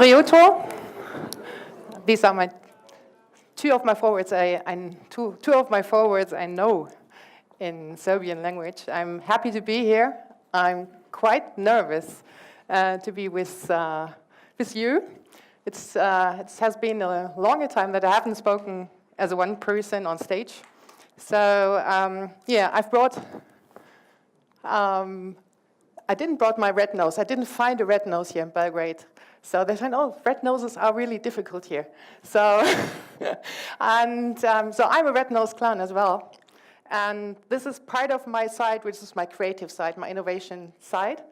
Dobro jutro. These are two of my forwards I know in Serbian language. I'm happy to be here. I'm quite nervous to be with you. It has been a longer time that I haven't spoken as one person on stage. So yeah, I've brought. I didn't brought my red nose. I didn't find a red nose here in Belgrade. So they said, oh, red noses are really difficult here. So, so I'm a red-nosed clown as well. And this is part of my side, which is my creative side, my innovation side.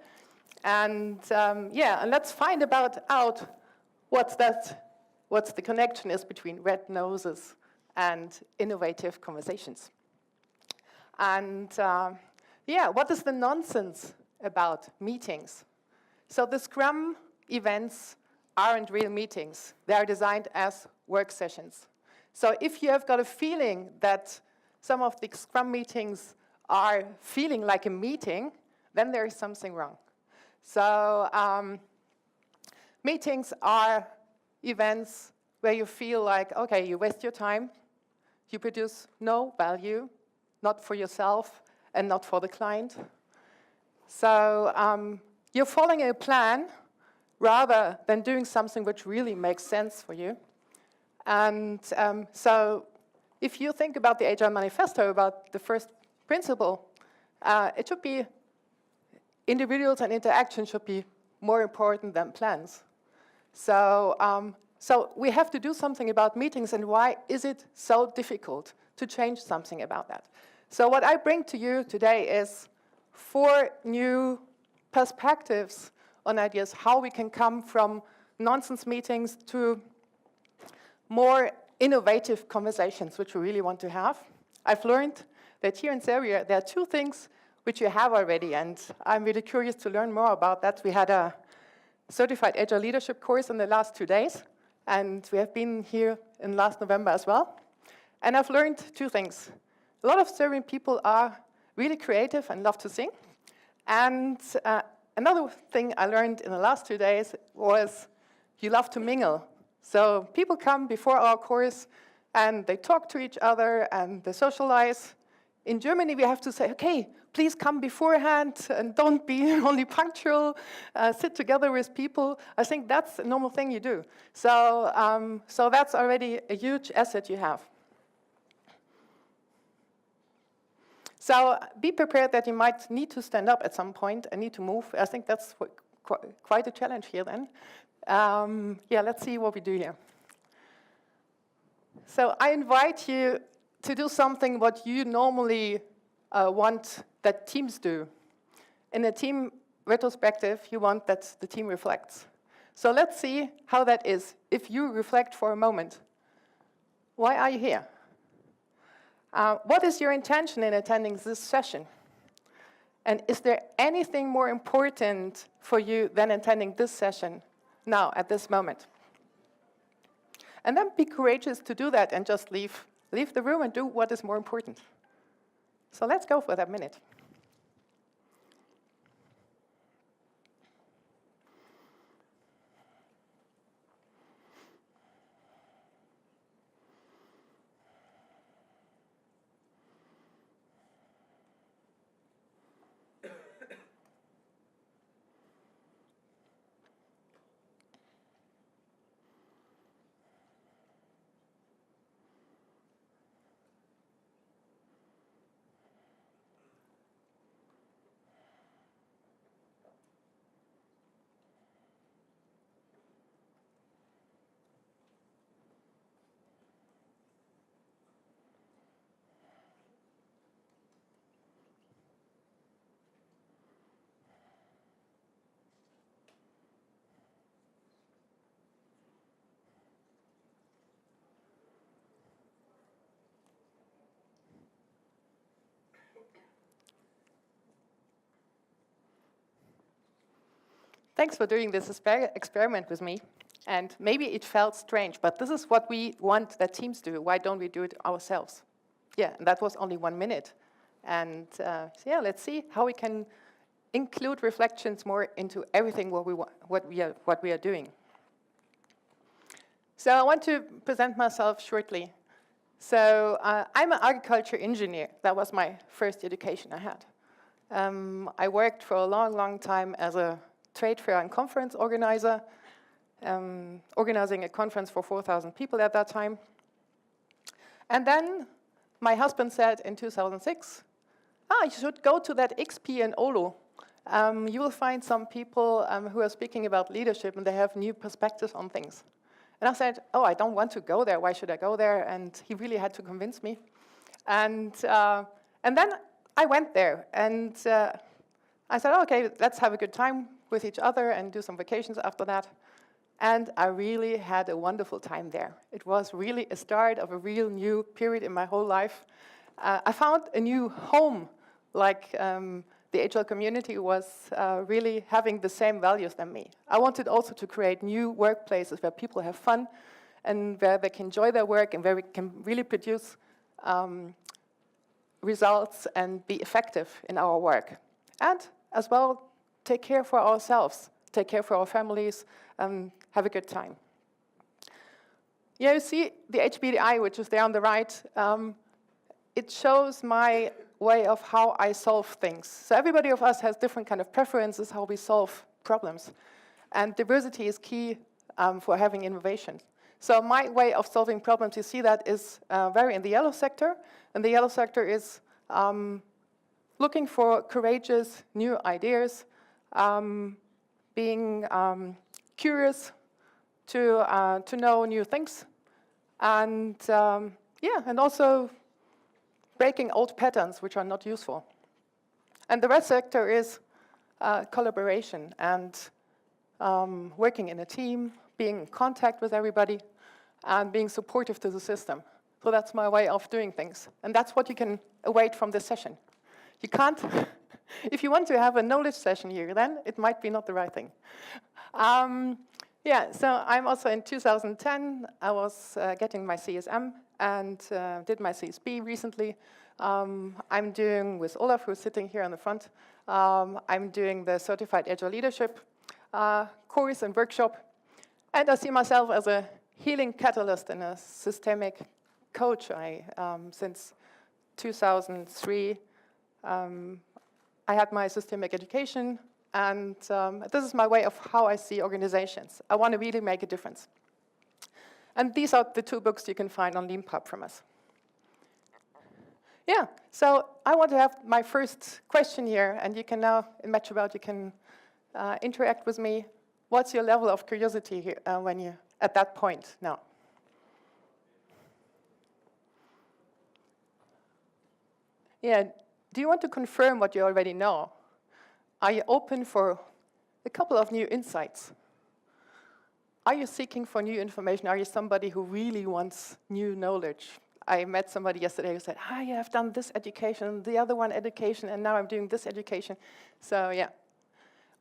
And yeah, and let's find out what the connection is between red noses and innovative conversations. And yeah, what is the nonsense about meetings? So the Scrum events aren't real meetings. They are designed as work sessions. So if you have got a feeling that some of the Scrum meetings are feeling like a meeting, then there is something wrong. So meetings are events where you feel like, okay, you waste your time, you produce no value, not for yourself and not for the client. So you're following a plan rather than doing something which really makes sense for you. And so if you think about the Agile Manifesto, about the first principle, it should be individuals and interaction should be more important than plans. So, so we have to do something about meetings, and why is it so difficult to change something about that? So what I bring to you today is 4 new perspectives on ideas how we can come from nonsense meetings to more innovative conversations, which we really want to have. I've learned that here in Serbia, there are 2 things which you have already, and I'm really curious to learn more about that. We had a Certified Agile Leadership course in the last 2 days, and we have been here in last November as well. And I've learned 2 things. A lot of Serbian people are really creative and love to sing. And another thing I learned in the last 2 days was you love to mingle. So people come before our course and they talk to each other and they socialize. In Germany, we have to say, okay, please come beforehand and don't be only punctual, sit together with people. I think that's a normal thing you do. So, so that's already a huge asset you have. So be prepared that you might need to stand up at some point and need to move. I think that's quite a challenge here then. Yeah, let's see what we do here. So I invite you to do something what you normally want that teams do. In a team retrospective, you want that the team reflects. So let's see how that is. If you reflect for a moment, why are you here? What is your intention in attending this session? And is there anything more important for you than attending this session now, at this moment? And then be courageous to do that and just leave the room and do what is more important. So let's go for that minute. Thanks for doing this experiment with me. And maybe it felt strange, but this is what we want that teams do. Why don't we do it ourselves? Yeah, and that was only 1 minute. And so yeah, let's see how we can include reflections more into everything what we are doing. So I want to present myself shortly. So I'm an agriculture engineer. That was my first education I had. I worked for a long, long time as a trade fair and conference organizer, organizing a conference for 4,000 people at that time. And then my husband said in 2006, you should go to that XP in Oulu. You will find some people who are speaking about leadership and they have new perspectives on things. And I said, I don't want to go there. Why should I go there? And he really had to convince me. And then I went there. And I said, okay, let's have a good time with each other and do some vacations after that. And I really had a wonderful time there. It was really a start of a real new period in my whole life. I found a new home, like the Agile community was really having the same values than me. I wanted also to create new workplaces where people have fun and where they can enjoy their work and where we can really produce results and be effective in our work. And as well, take care for ourselves, take care for our families, have a good time. Yeah, you see the HBDI, which is there on the right, it shows my way of how I solve things. So everybody of us has different kind of preferences how we solve problems. And diversity is key for having innovation. So my way of solving problems, you see that is very in the yellow sector. And the yellow sector is looking for courageous new ideas, being curious to know new things, and and also breaking old patterns which are not useful. And the red sector is collaboration and working in a team, being in contact with everybody, and being supportive to the system. So that's my way of doing things. And that's what you can await from this session. You can't, if you want to have a knowledge session here, then it might be not the right thing. So I'm also in 2010, I was getting my CSM and did my CSB recently. I'm doing, with Olaf, who's sitting here on the front, I'm doing the Certified Agile Leadership course and workshop. And I see myself as a healing catalyst and a systemic coach. Since 2003, I had my systemic education, and this is my way of how I see organizations. I want to really make a difference. And these are the 2 books you can find on LeanPub from us. Yeah, so I want to have my first question here, and you can now, in MatchAbout, you can interact with me. What's your level of curiosity here when you're at that point now? Yeah, do you want to confirm what you already know? Are you open for a couple of new insights? Are you seeking for new information? Are you somebody who really wants new knowledge? I met somebody yesterday who said, I have done this education, the other one education, and now I'm doing this education. So yeah.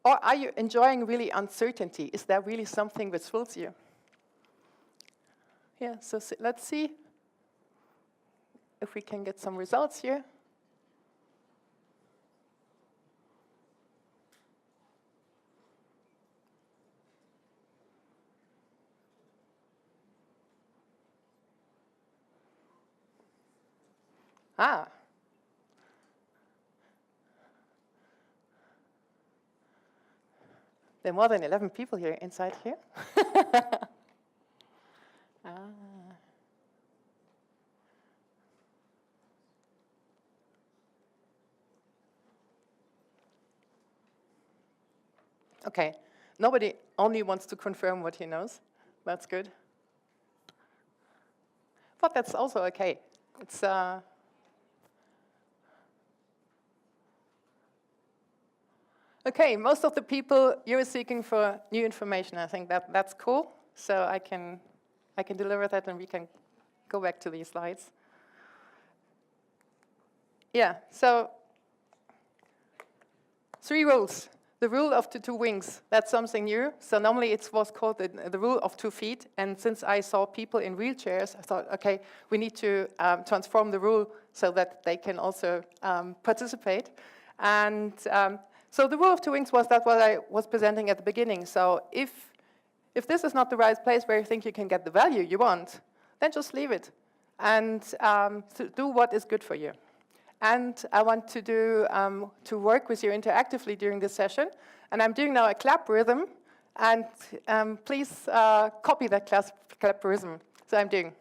Or are you enjoying really uncertainty? Is that really something that thrills you? Yeah, so let's see if we can get some results here. There are more than 11 people here inside here. Okay, nobody only wants to confirm what he knows. That's good. But that's also okay. It's okay, most of the people, you're seeking for new information. I think that's cool. So I can deliver that, and we can go back to these slides. Yeah, so 3 rules. The rule of the 2 wings, that's something new. So normally it was called the rule of 2 feet. And since I saw people in wheelchairs, I thought, okay, we need to transform the rule so that they can also participate. And so the rule of 2 wings was that what I was presenting at the beginning. So if If this is not the right place where you think you can get the value you want, then just leave it and do what is good for you. And I want to work with you interactively during this session. And I'm doing now a clap rhythm. And please copy that clap rhythm. So I'm doing.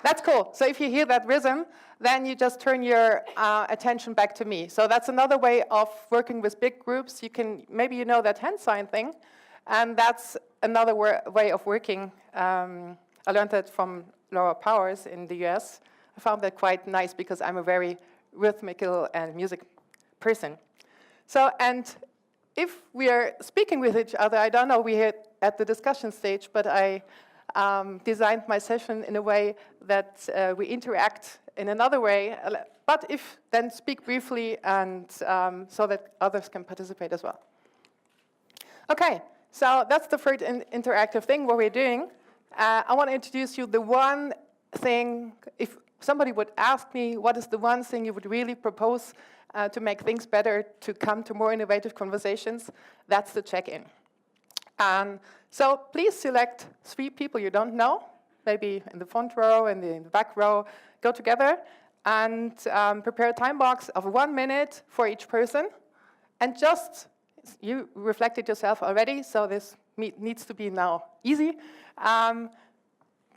That's cool. So if you hear that rhythm, then you just turn your attention back to me. So that's another way of working with big groups. Maybe you know that hand sign thing. And that's another way of working. I learned that from Laura Powers in the US. I found that quite nice because I'm a very rhythmical and music person. So, and if we are speaking with each other, I don't know, we're at the discussion stage, but I designed my session in a way that we interact in another way, but then speak briefly and so that others can participate as well. Okay, so that's the third interactive thing what we're doing. I want to introduce you the one thing, if somebody would ask me what is the one thing you would really propose to make things better, to come to more innovative conversations, that's the check-in. So please select 3 people you don't know, maybe in the front row and in the back row, go together and prepare a time box of 1 minute for each person. And just, you reflected yourself already, so this needs to be now easy.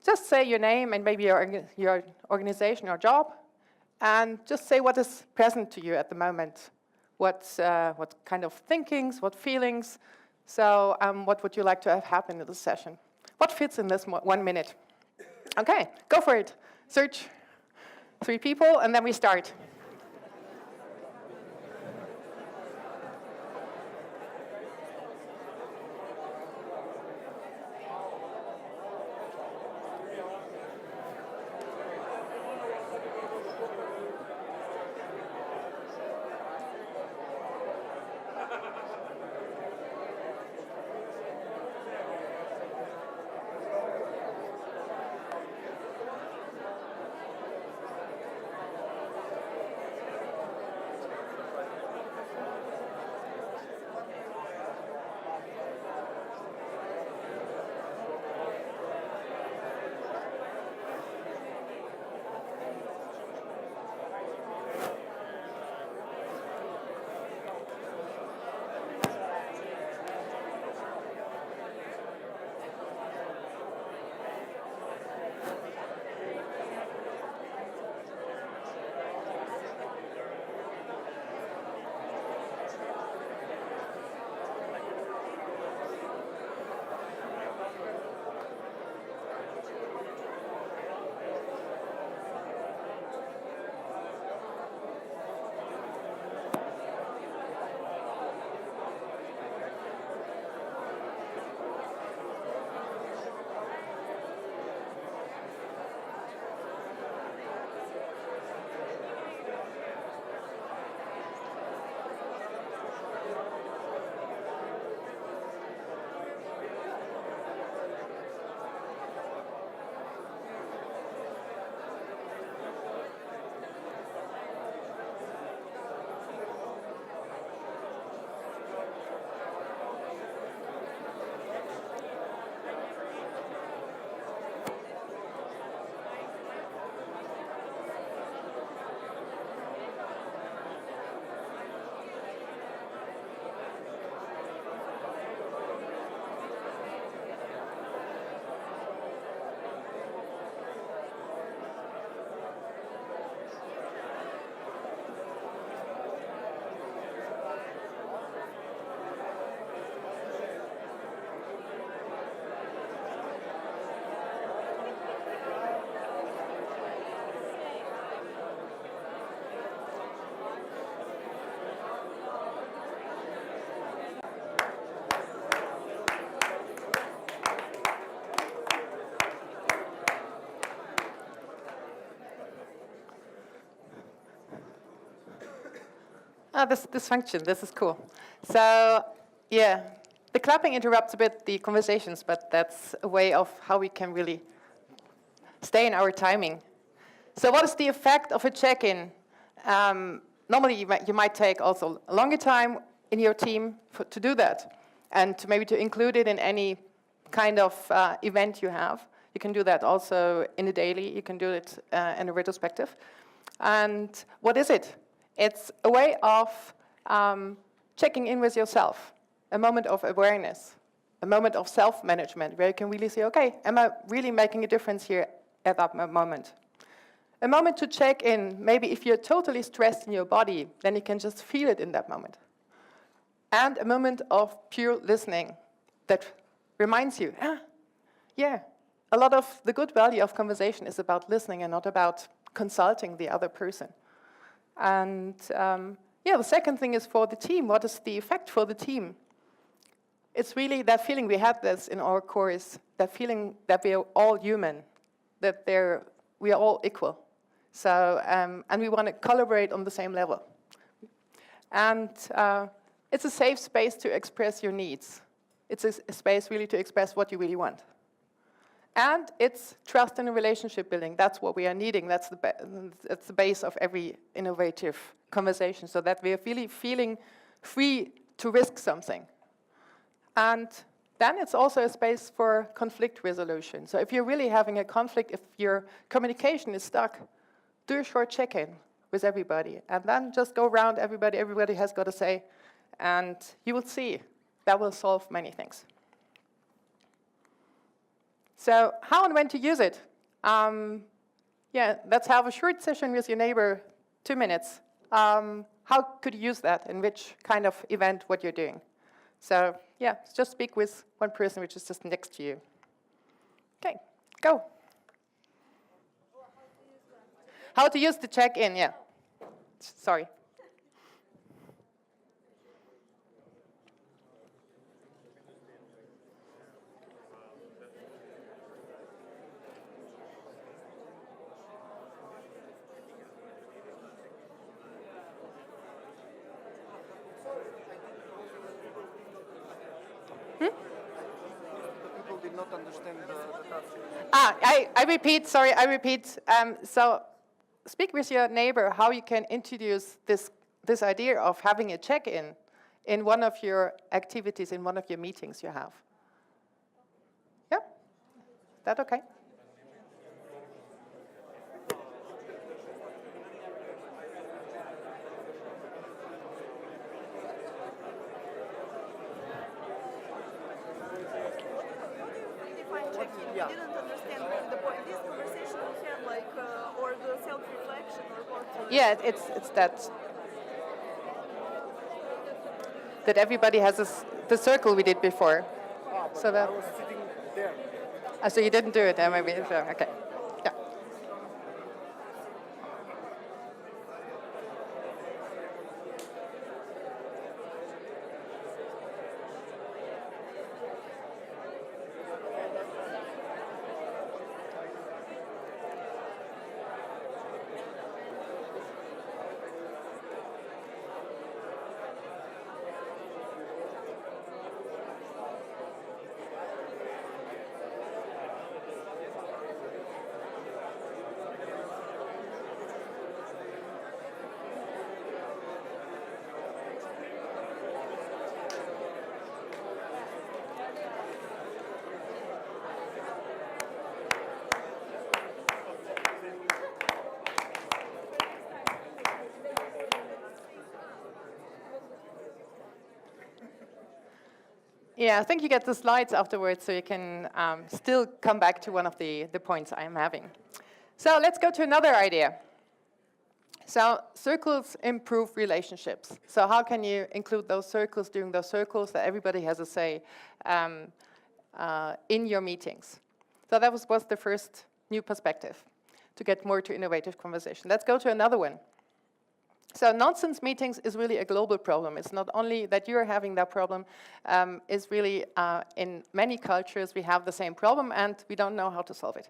Just say your name and maybe your organization or job, and just say what is present to you at the moment. What kind of thinkings, what feelings. So what would you like to have happen in this session? What fits in this 1 minute? Okay, go for it. Search 3 people, and then we start. This function, this is cool. So, yeah, the clapping interrupts a bit the conversations, but that's a way of how we can really stay in our timing. So what is the effect of a check-in? Normally, you might take also a longer time in your team to do that, and maybe to include it in any kind of event you have. You can do that also in a daily. You can do it in a retrospective. And what is it? It's a way of checking in with yourself, a moment of awareness, a moment of self-management, where you can really say, okay, am I really making a difference here at that moment? A moment to check in, maybe if you're totally stressed in your body, then you can just feel it in that moment. And a moment of pure listening that reminds you, yeah, a lot of the good value of conversation is about listening and not about consulting the other person. And the second thing is for the team. What is the effect for the team? It's really that feeling, we had this in our course, that feeling that we are all human, that we are all equal. So, and we want to collaborate on the same level. And it's a safe space to express your needs. It's a space really to express what you really want. And it's trust and relationship building. That's what we are needing. That's the base of every innovative conversation, so that we are really feeling free to risk something. And then it's also a space for conflict resolution. So if you're really having a conflict, if your communication is stuck, do a short check-in with everybody. And then just go around everybody has got to say, and you will see that will solve many things. So how and when to use it? Let's have a short session with your neighbor, 2 minutes. How could you use that? In which kind of event, what you're doing? So just speak with one person which is just next to you. Okay, go. How to use the check-in, yeah. Sorry. People did not understand the task. I repeat. So speak with your neighbor how you can introduce this idea of having a check-in in one of your activities, in one of your meetings you have. Yeah? Is that okay? Yeah. We didn't understand the point. This conversation we had, like, or the self-reflection, or what? Yeah, it's that everybody has the circle we did before. So that I was sitting there. So you didn't do it, maybe. So, okay. Yeah. Yeah, I think you get the slides afterwards, so you can still come back to one of the points I'm having. So let's go to another idea. So circles improve relationships. So how can you include those circles, doing those circles, that everybody has a say in your meetings? So that was the first new perspective, to get more to innovative conversation. Let's go to another one. So nonsense meetings is really a global problem. It's not only that you're having that problem, it's really in many cultures we have the same problem and we don't know how to solve it.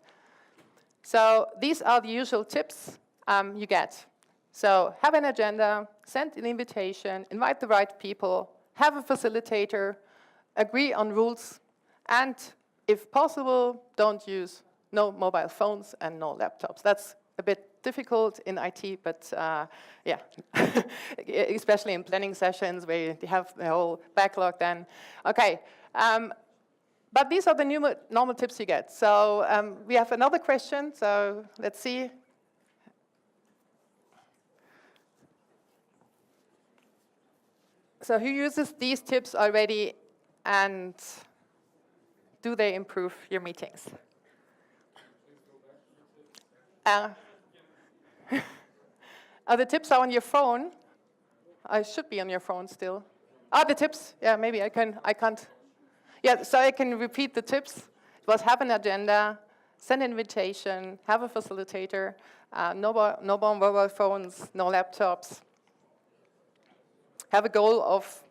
So these are the usual tips you get. So have an agenda, send an invitation, invite the right people, have a facilitator, agree on rules, and if possible, don't use no mobile phones and no laptops. That's a bit difficult in IT, but yeah, especially in planning sessions where you have the whole backlog then. Okay, but these are the new normal tips you get. So we have another question, so let's see. So who uses these tips already, and do they improve your meetings? The tips are on your phone. I should be on your phone still. The tips. Yeah, maybe I can't. Yeah, so I can repeat the tips. It was have an agenda, send an invitation, have a facilitator, no mobile phones, no laptops. Have a goal of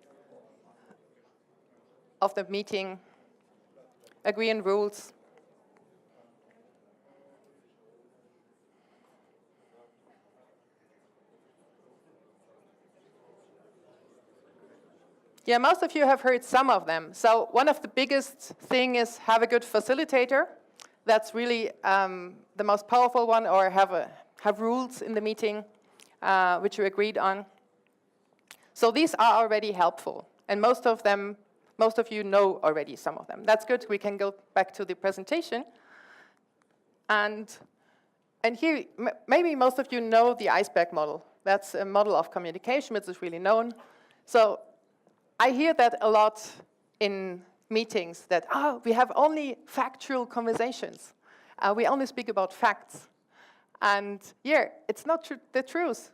the meeting, agree on rules. Yeah, most of you have heard some of them. So one of the biggest thing is have a good facilitator. That's really the most powerful one, or have rules in the meeting which you agreed on. So these are already helpful, and most of you know already some of them. That's good. We can go back to the presentation. And here, maybe most of you know the iceberg model. That's a model of communication, which is really known. So I hear that a lot in meetings, that, we have only factual conversations. We only speak about facts. And yeah, it's not the truth.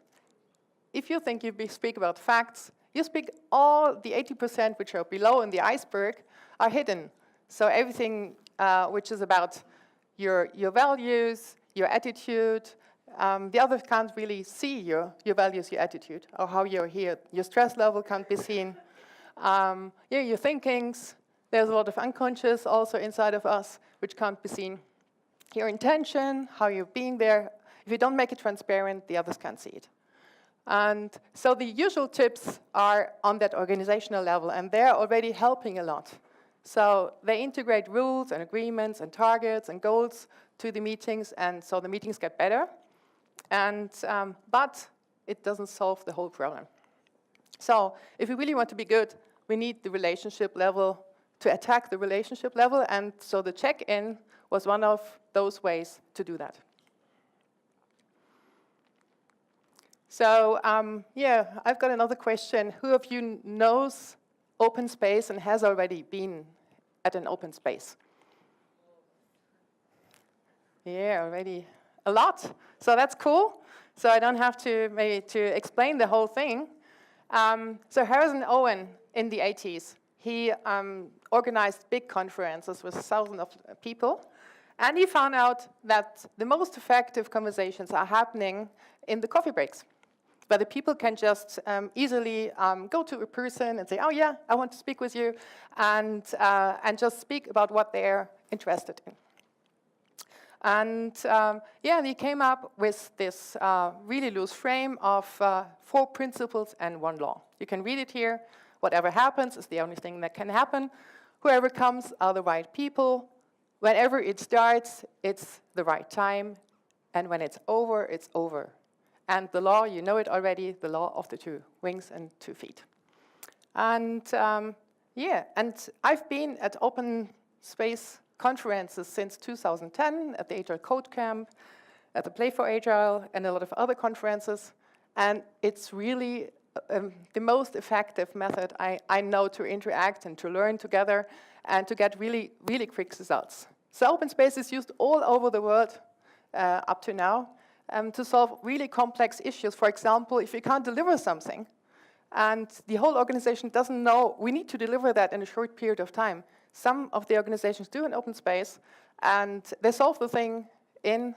If you think you speak about facts, you speak all the 80% which are below in the iceberg are hidden. So everything which is about your values, your attitude, the others can't really see your values, your attitude, or how you're here. Your stress level can't be seen. Your thinkings, there's a lot of unconscious also inside of us, which can't be seen. Your intention, how you're being there. If you don't make it transparent, the others can't see it. And so the usual tips are on that organizational level, and they're already helping a lot. So they integrate rules and agreements and targets and goals to the meetings, and so the meetings get better. And but it doesn't solve the whole problem. So if we really want to be good, we need the relationship level to attack the relationship level, and so the check-in was one of those ways to do that. So I've got another question. Who of you knows open space and has already been at an open space? Yeah, already a lot. So that's cool. So I don't have to explain the whole thing. So Harrison Owen in the 80s, he organized big conferences with thousands of people, and he found out that the most effective conversations are happening in the coffee breaks, where the people can just easily go to a person and say, oh yeah, I want to speak with you, and just speak about what they're interested in. And he came up with this really loose frame of 4 principles and 1 law. You can read it here. Whatever happens is the only thing that can happen. Whoever comes are the right people. Whenever it starts, it's the right time. And when it's over, it's over. And the law, you know it already, the law of the 2 wings and 2 feet. And and I've been at open space conferences since 2010, at the Agile Code Camp, at the Play for Agile, and a lot of other conferences. And it's really the most effective method I know to interact and to learn together and to get really, really quick results. So open space is used all over the world up to now to solve really complex issues. For example, if you can't deliver something and the whole organization doesn't know we need to deliver that in a short period of time, some of the organizations do an open space, and they solve the thing in,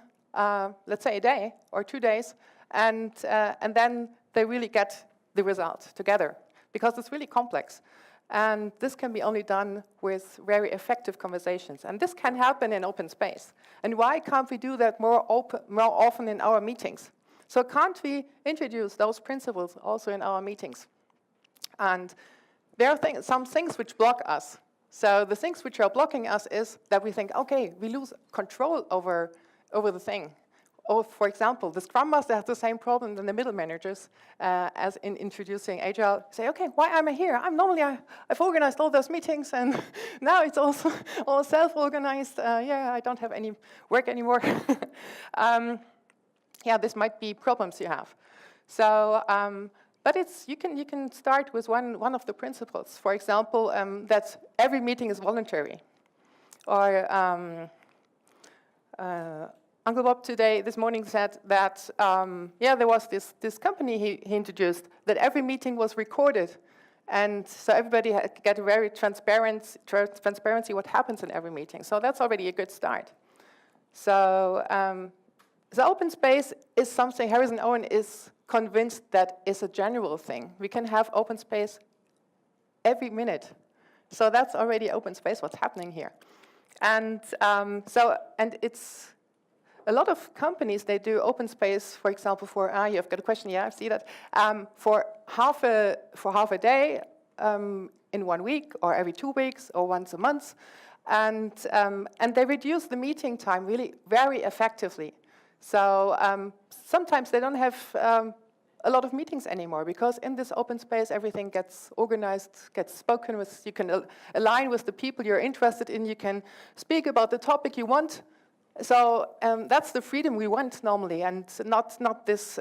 let's say, a day or 2 days, and then they really get the result together, because it's really complex. And this can be only done with very effective conversations. And this can happen in open space. And why can't we do that more often in our meetings? So can't we introduce those principles also in our meetings? And there are some things which block us. So the things which are blocking us is that we think, okay, we lose control over the thing. or for example, the Scrum Master has the same problem than the middle managers as in introducing Agile. Say, okay, why am I here? I've organized all those meetings, and now it's also all self-organized. Yeah, I don't have any work anymore. Yeah, this might be problems you have. So, but you can start with one of the principles. For example, that every meeting is voluntary, or Uncle Bob this morning said that, yeah, there was this company he introduced, that every meeting was recorded. And so everybody get a very transparency what happens in every meeting. So that's already a good start. So the open space is something Harrison Owen is convinced that is a general thing. We can have open space every minute. So that's already open space, what's happening here. And it's a lot of companies, they do open space, for example, for, you've got a question, yeah, I see that, for half a day in 1 week, or every 2 weeks, or once a month. And they reduce the meeting time really very effectively. So sometimes they don't have a lot of meetings anymore, because in this open space, everything gets organized, gets spoken with, you can align with the people you're interested in, you can speak about the topic you want. So that's the freedom we want normally, and not this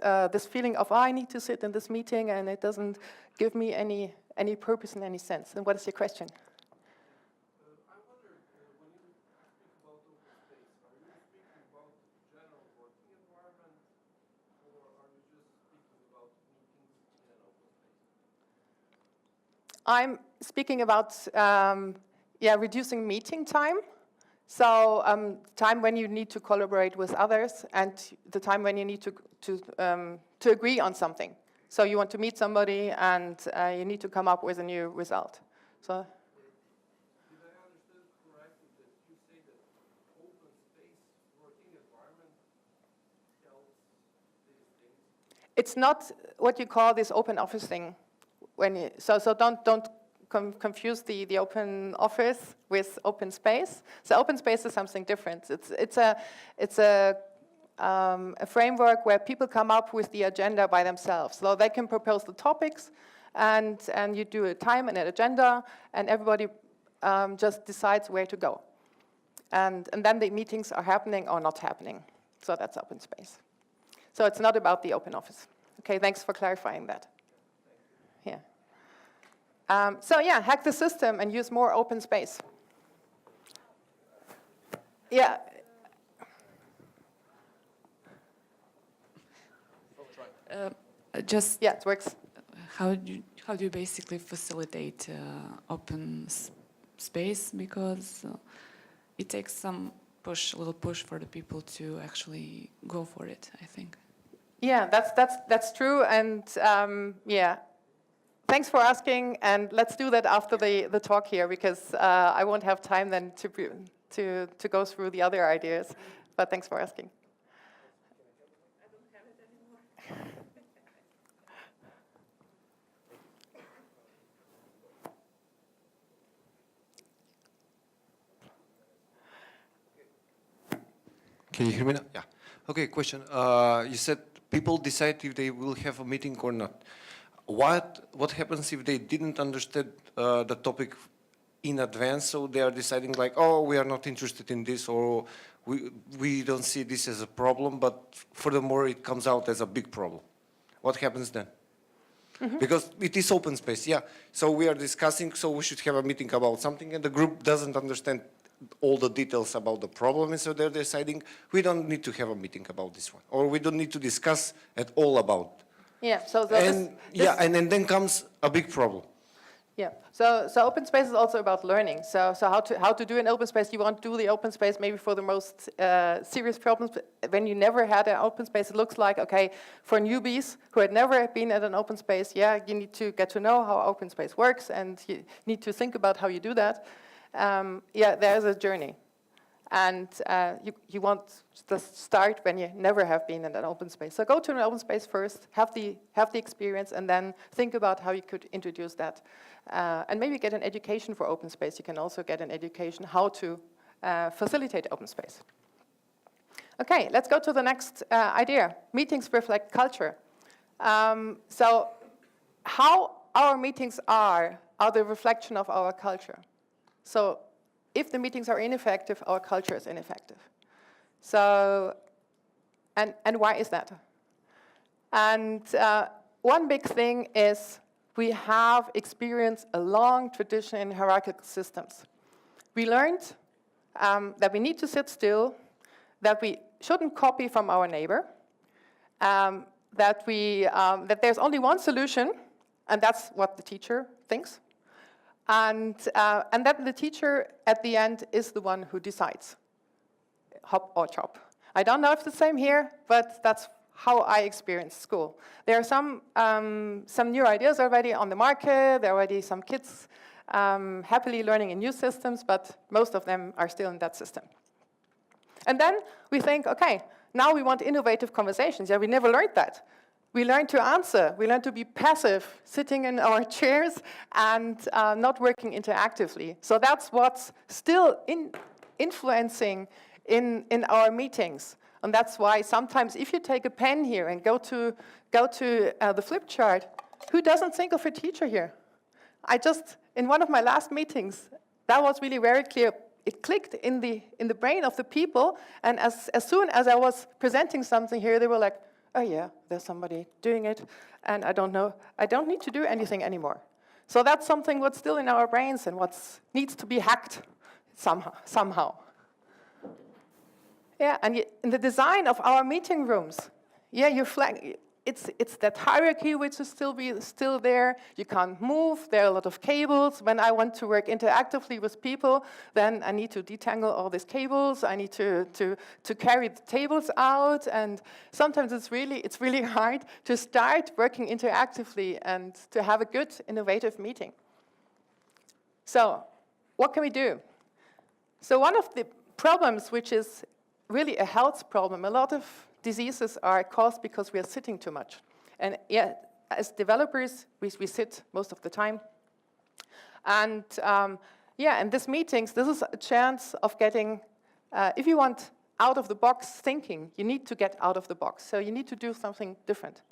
feeling of, I need to sit in this meeting and it doesn't give me any purpose and any sense. And what is your question? I wonder, when you speak about open space, are you speaking about general working environment, or are you just speaking about meetings in an open space? I'm speaking about reducing meeting time. So time when you need to collaborate with others, and the time when you need to agree on something. So you want to meet somebody, and you need to come up with a new result. So. Did I understand correctly that you say that open space working environment helps these things? It's not what you call this open office thing. So don't confuse the open office with open space. So open space is something different. It's a framework where people come up with the agenda by themselves. So they can propose the topics, and you do a time and an agenda, and everybody just decides where to go. And then the meetings are happening or not happening. So that's open space. So it's not about the open office. Okay, thanks for clarifying that. Yeah. So yeah, hack the system and use more open space. Yeah. Yeah, it works. How do you basically facilitate open space, because it takes some a little push for the people to actually go for it, I think. Yeah, that's true, and yeah. Thanks for asking, and let's do that after the talk here, because I won't have time then to go through the other ideas. But thanks for asking. I don't have it anymore. Can you hear me now? Yeah. Okay, question. You said people decide if they will have a meeting or not. What happens if they didn't understand the topic in advance, so they are deciding like, oh, we are not interested in this, or we don't see this as a problem, but furthermore it comes out as a big problem. What happens then? Mm-hmm. Because it is open space, yeah. So we are discussing, so we should have a meeting about something, and the group doesn't understand all the details about the problem, and so they're deciding we don't need to have a meeting about this one, or we don't need to discuss at all about. Yeah. So and then comes a big problem. Yeah. So open space is also about learning. So how to do an open space? You won't do the open space maybe for the most serious problems. But when you never had an open space, it looks like, okay, for newbies who had never been at an open space, yeah, you need to get to know how open space works, and you need to think about how you do that. Yeah, there's a journey. And you want to start when you never have been in an open space. So go to an open space first, have the experience, and then think about how you could introduce that. And maybe get an education for open space. You can also get an education how to facilitate open space. Okay, let's go to the next idea. Meetings reflect culture. So how our meetings are the reflection of our culture. So if the meetings are ineffective, our culture is ineffective. So, and why is that? And one big thing is we have experienced a long tradition in hierarchical systems. We learned that we need to sit still, that we shouldn't copy from our neighbor, that there's only one solution, and that's what the teacher thinks, and that the teacher at the end is the one who decides, hop or chop. I don't know if it's the same here, but that's how I experienced school. There are some new ideas already on the market. There are already some kids happily learning in new systems, but most of them are still in that system. And then we think, okay, now we want innovative conversations. Yeah, we never learned that. We learned to answer. We learned to be passive, sitting in our chairs and not working interactively. So that's what's still influencing in our meetings. And that's why sometimes if you take a pen here and go to the flip chart, who doesn't think of a teacher here? In one of my last meetings, that was really very clear. It clicked in the brain of the people, and as soon as I was presenting something here, they were like, oh yeah, there's somebody doing it, and I don't know, I don't need to do anything anymore. So that's something what's still in our brains and what needs to be hacked somehow. Yeah, and in the design of our meeting rooms, yeah, it's that hierarchy which is still there. You can't move. There are a lot of cables. When I want to work interactively with people, then I need to detangle all these cables. I need to carry the tables out, and sometimes it's really hard to start working interactively and to have a good, innovative meeting. So, what can we do? So one of the problems, which is really a health problem, a lot of diseases are caused because we are sitting too much. And yeah, as developers, we sit most of the time. And yeah, in these meetings, this is a chance of getting, if you want out-of-the-box thinking, you need to get out of the box. So you need to do something different.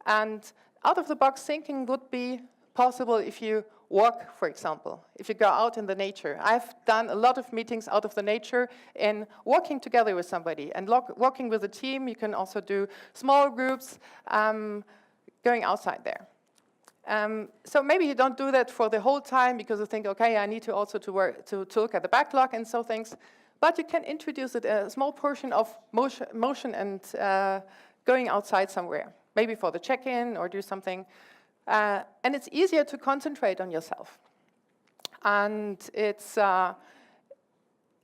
And out-of-the-box thinking would be possible if you walk, for example, if you go out in the nature. I've done a lot of meetings out of the nature in walking together with somebody and walking with a team. You can also do small groups going outside there. So maybe you don't do that for the whole time because you think, okay, I need to also to look at the backlog and so things. But you can introduce it a small portion of motion and going outside somewhere, maybe for the check-in or do something. And it's easier to concentrate on yourself. And it's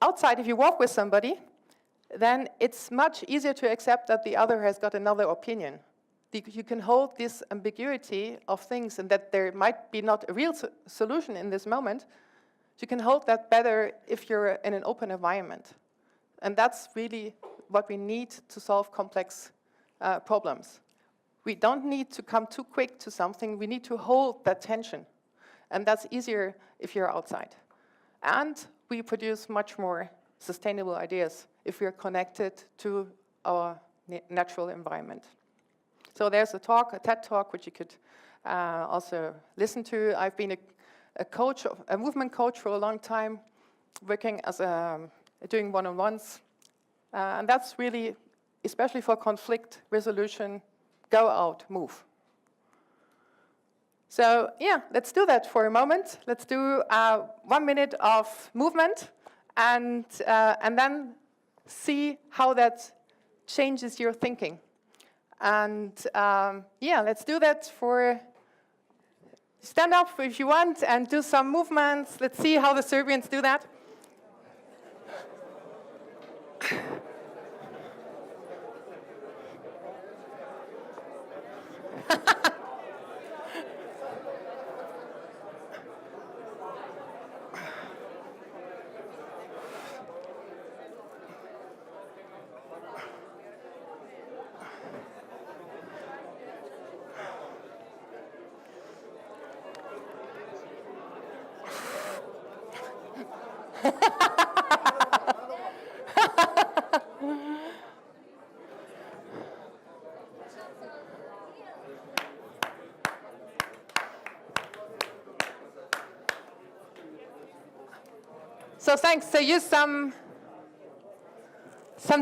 outside, if you walk with somebody, then it's much easier to accept that the other has got another opinion. You can hold this ambiguity of things and that there might be not a real solution in this moment. You can hold that better if you're in an open environment. And that's really what we need to solve complex problems. We don't need to come too quick to something. We need to hold that tension. And that's easier if you're outside. And we produce much more sustainable ideas if we're connected to our natural environment. So there's a TED Talk, which you could also listen to. I've been a movement coach for a long time, working as doing one-on-ones. And that's really, especially for conflict resolution, go out, move. So yeah, let's do that for a moment. Let's do 1 minute of movement and then see how that changes your thinking. And yeah, let's do that for, stand up if you want and do some movements. Let's see how the Serbians do that. So thanks. So use some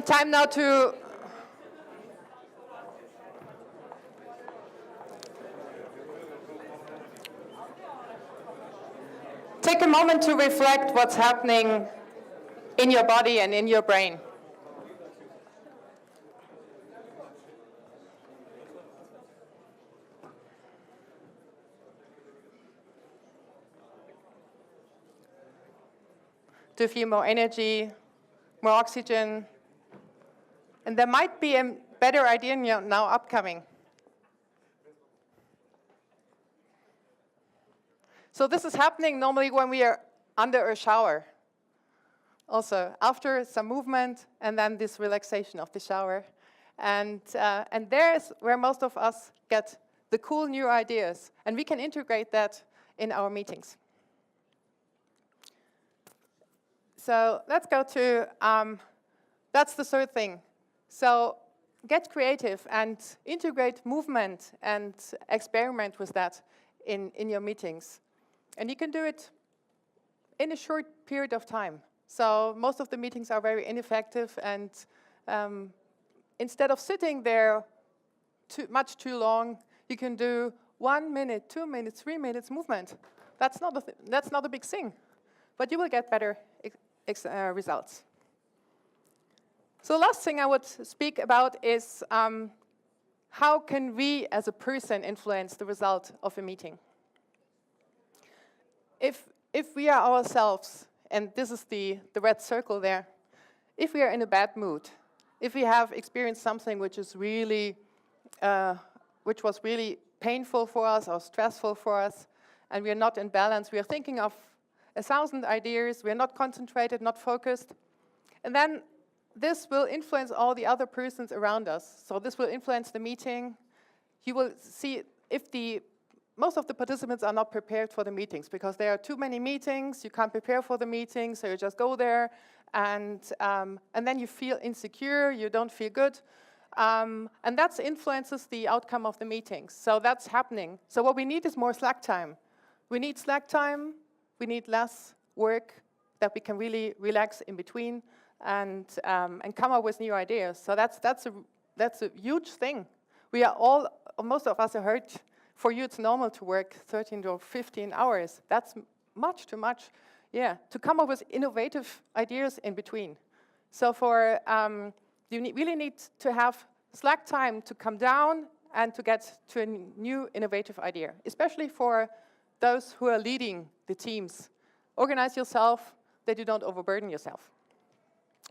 time now to take a moment to reflect what's happening in your body and in your brain. To feel more energy, more oxygen. And there might be a better idea now upcoming. So this is happening normally when we are under a shower. Also, after some movement and then this relaxation of the shower. And there's where most of us get the cool new ideas. And we can integrate that in our meetings. So let's go to, that's the third thing. So get creative and integrate movement and experiment with that in your meetings. And you can do it in a short period of time. So most of the meetings are very ineffective, and instead of sitting there much too long, you can do 1 minute, 2 minutes, 3 minutes movement. That's not a big thing, but you will get better results. So the last thing I would speak about is how can we as a person influence the result of a meeting? If we are ourselves, and this is the red circle there, if we are in a bad mood, if we have experienced something which was really painful for us or stressful for us, and we are not in balance, we are thinking of 1,000 ideas, we are not concentrated, not focused, and then this will influence all the other persons around us. So this will influence the meeting. You will see if most of the participants are not prepared for the meetings because there are too many meetings, you can't prepare for the meetings, so you just go there, and then you feel insecure, you don't feel good, and that influences the outcome of the meetings. So that's happening. So what we need is more slack time. We need slack time, we need less work that we can really relax in between and come up with new ideas. So that's a huge thing. We are all, most of us are hurt. For you, it's normal to work 13 to 15 hours. That's much too much, yeah, to come up with innovative ideas in between. So you really need to have slack time to come down and to get to a new innovative idea, especially for those who are leading the teams. Organize yourself that you don't overburden yourself,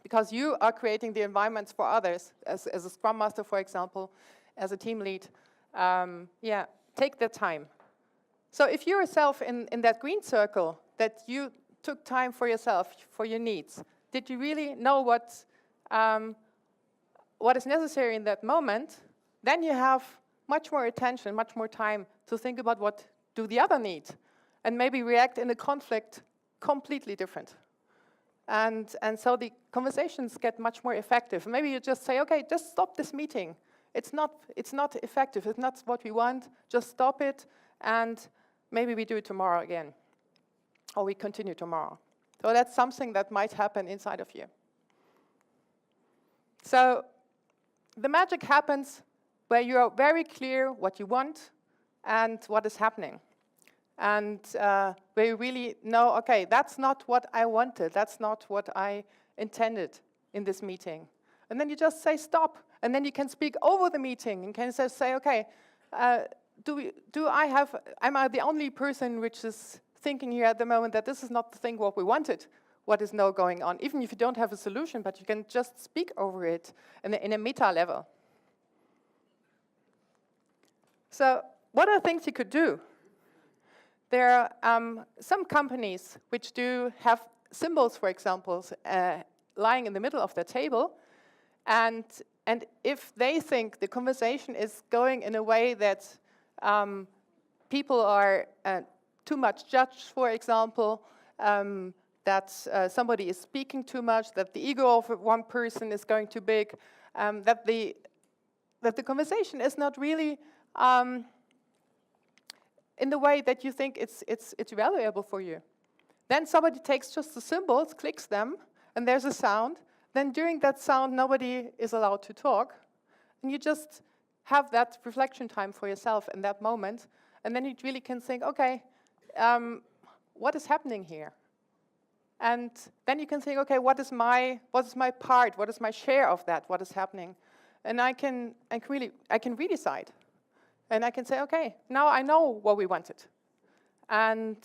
because you are creating the environments for others, as a Scrum Master, for example, as a team lead. Yeah. Take the time. So if you yourself in that green circle, that you took time for yourself, for your needs, did you really know what is necessary in that moment? Then you have much more attention, much more time to think about what do the other need, and maybe react in a conflict completely different. And so the conversations get much more effective. Maybe you just say, okay, just stop this meeting. It's not effective, it's not what we want, just stop it, and maybe we do it tomorrow again, or we continue tomorrow. So that's something that might happen inside of you. So the magic happens where you are very clear what you want and what is happening. And where you really know, okay, that's not what I wanted, that's not what I intended in this meeting. And then you just say stop, and then you can speak over the meeting and can say, okay, am I the only person which is thinking here at the moment that this is not the thing what we wanted, what is now going on, even if you don't have a solution, but you can just speak over it in a meta level. So what are things you could do? There are some companies which do have symbols, for example, lying in the middle of the table. And if they think the conversation is going in a way that people are too much judged, for example, that somebody is speaking too much, that the ego of one person is going too big, that the conversation is not really in the way that you think it's valuable for you, Then somebody takes just the symbols, clicks them, and there's a sound. Then during that sound, nobody is allowed to talk. And you just have that reflection time for yourself in that moment. And then you really can think, okay, what is happening here? And then you can think, okay, what is my part? What is my share of that? What is happening? And I can redecide. And I can say, okay, now I know what we wanted. And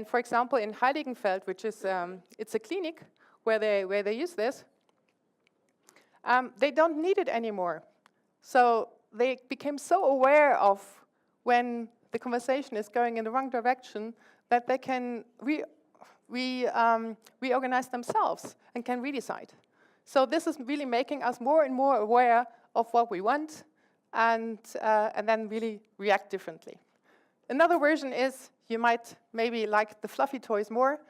for example, in Heiligenfeld, which is it's a clinic where they use this, they don't need it anymore. So they became so aware of when the conversation is going in the wrong direction that they can reorganize themselves and can redecide. So this is really making us more and more aware of what we want and then really react differently. Another version is you might maybe like the fluffy toys more.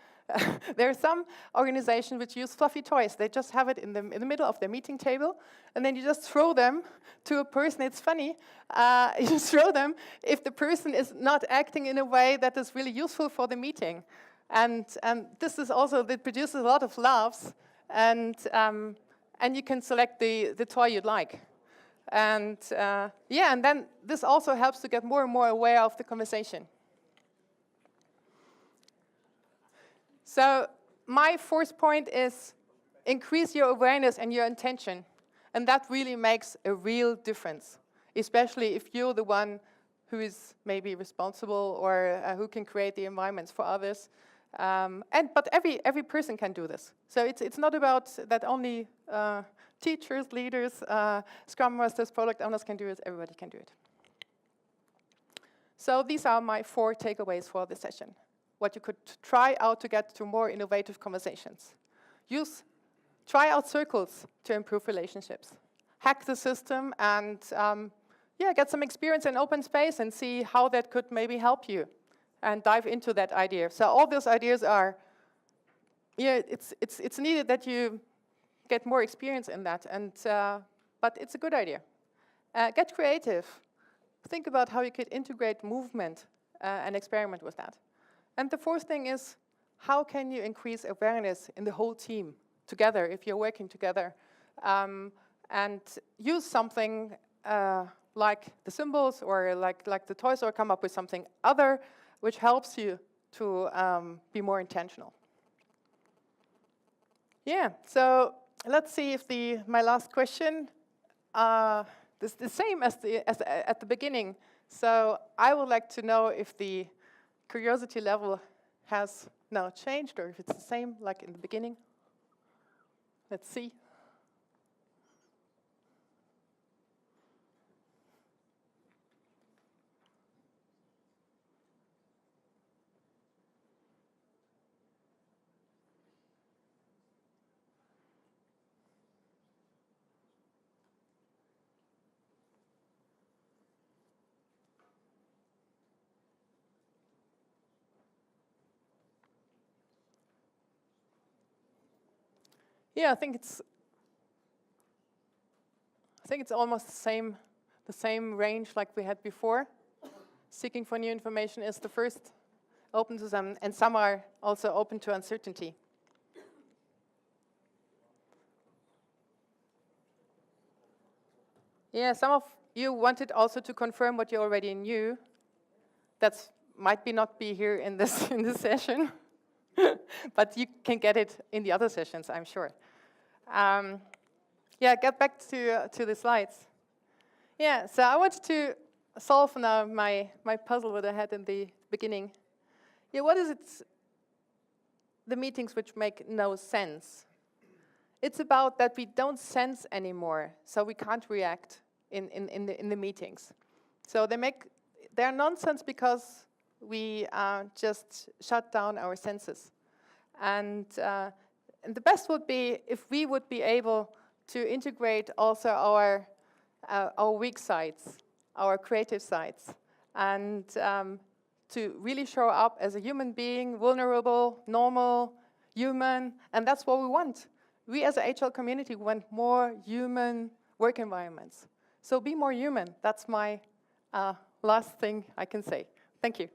There are some organizations which use fluffy toys. They just have it in the middle of their meeting table, and then you just throw them to a person. It's funny. You just throw them if the person is not acting in a way that is really useful for the meeting. And this is also, that produces a lot of laughs, and you can select the toy you'd like. And yeah, and then this also helps to get more and more aware of the conversation. So my fourth point is increase your awareness and your intention. And that really makes a real difference, especially if you're the one who is maybe responsible or who can create the environments for others. But every person can do this. So it's not about that only teachers, leaders, Scrum Masters, product owners can do it. Everybody can do it. So these are my 4 takeaways for this session. What you could try out to get to more innovative conversations. Try out circles to improve relationships. Hack the system and get some experience in open space and see how that could maybe help you. And dive into that idea. So all those ideas are, it's needed that you get more experience in that. And but it's a good idea. Get creative. Think about how you could integrate movement and experiment with that. And the 4th thing is, how can you increase awareness in the whole team together if you're working together? And use something like the symbols or like the toys, or come up with something other which helps you to be more intentional. Yeah, so let's see if my last question is the same as at the beginning. So I would like to know if the curiosity level has now changed or if it's the same like in the beginning. Let's see. Yeah, I think it's almost the same range like we had before. Seeking for new information is the first, open to some, and some are also open to uncertainty. Yeah, some of you wanted also to confirm what you already knew. That might not be here in this session. But you can get it in the other sessions, I'm sure. Yeah, get back to the slides. Yeah, so I wanted to solve now my puzzle that I had in the beginning. Yeah, what is it, the meetings which make no sense? It's about that we don't sense anymore, so we can't react in the meetings. So they're nonsense because we just shut down our senses. And the best would be if we would be able to integrate also our weak sides, our creative sides, and to really show up as a human being, vulnerable, normal, human, and that's what we want. We as an Agile community want more human work environments. So be more human. That's my last thing I can say. Thank you.